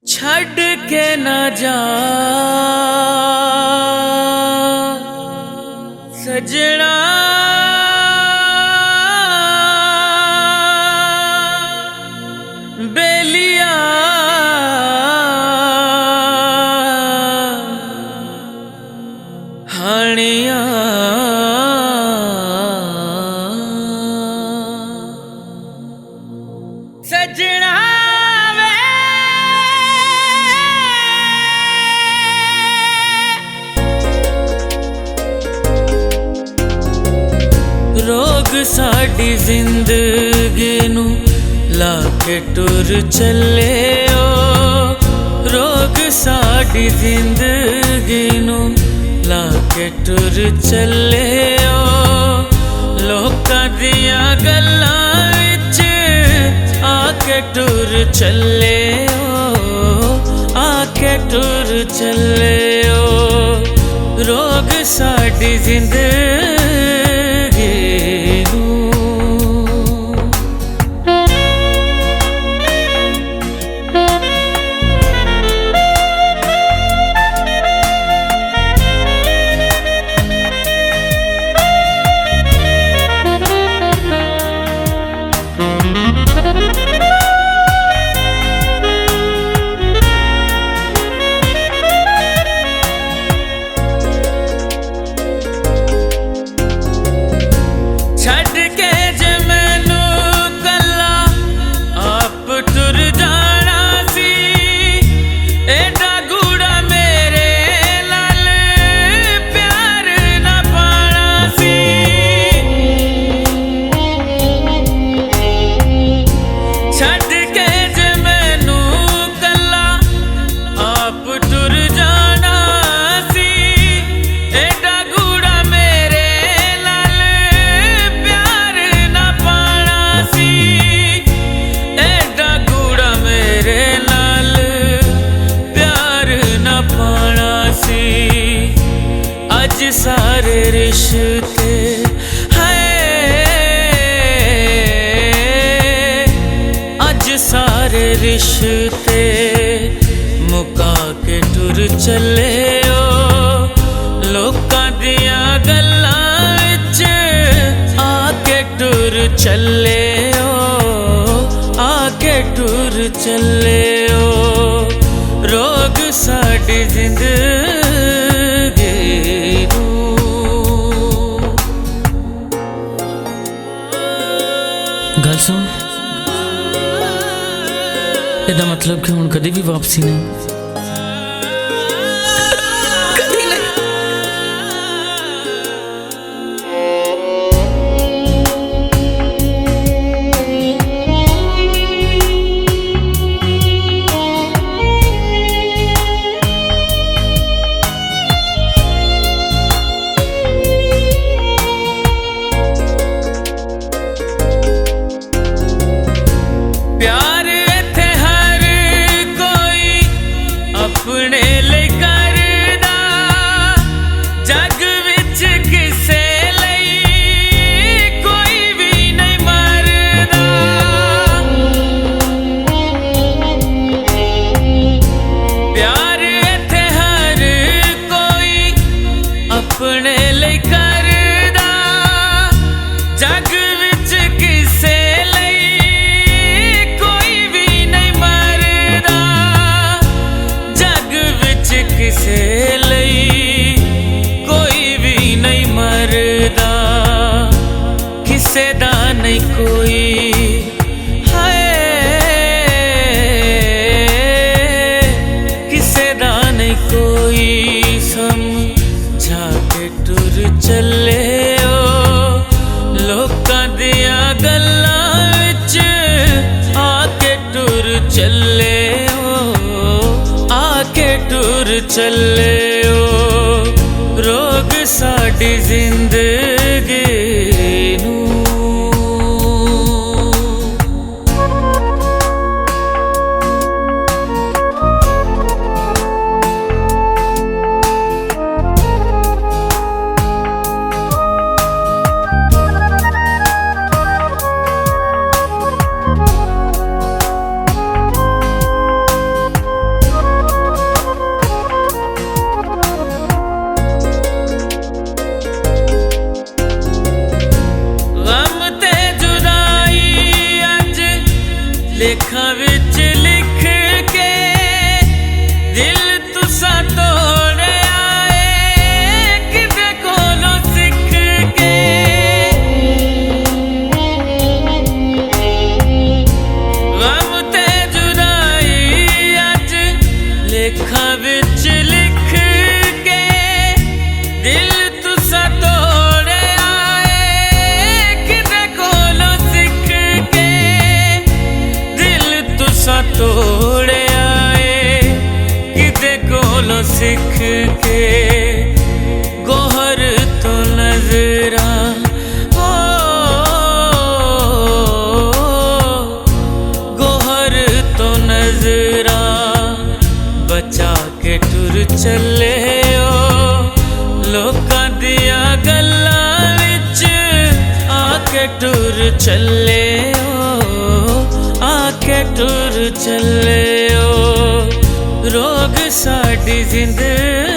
छड़ के न जा सजना, बेलिया हानिया सजना रोग साडी जिंदगी नू लाके टुर चले ओ। रोग साडी जिंदगी नू लाके टुर चले ओ। लोकां दियां गल्लां विच आके टुर चले ओ, आके टुर चले ओ। रोग साडी जिंदगी सारे रिश्ते हैं, अज सारे रिश्ते मुका के टुर चले ओ। लोकां दियां गल्लां विच आके टुर चले ओ, आके टुर चले ओ। रोग साडी जिंदगी गल सुन, एदा मतलब कि हुण कदी भी वापसी नहीं। प्यार इत्थे हर कोई अपने लिए करदा, जग विच किसे लई कोई भी नहीं मरदा। प्यार इत्थे हर कोई अपने लिए करदा, जग विच किसे किसे लई कोई भी नहीं मरदा। किसे दा नहीं कोई है, किसे दा नहीं कोई समझा के टुर चले ओ। लोकां दियां गल्लां विच आके टुर चले ओ, आके टुर चले ओ। रोग साडी जिंदगी नू के गोहर तो नजरा गोहर तो नजरा बचा के टुर चले ओ लोकां दिया गल्लां विच आके टुर चले ओ आके टुर चले ओ रोग साडी जिंदगी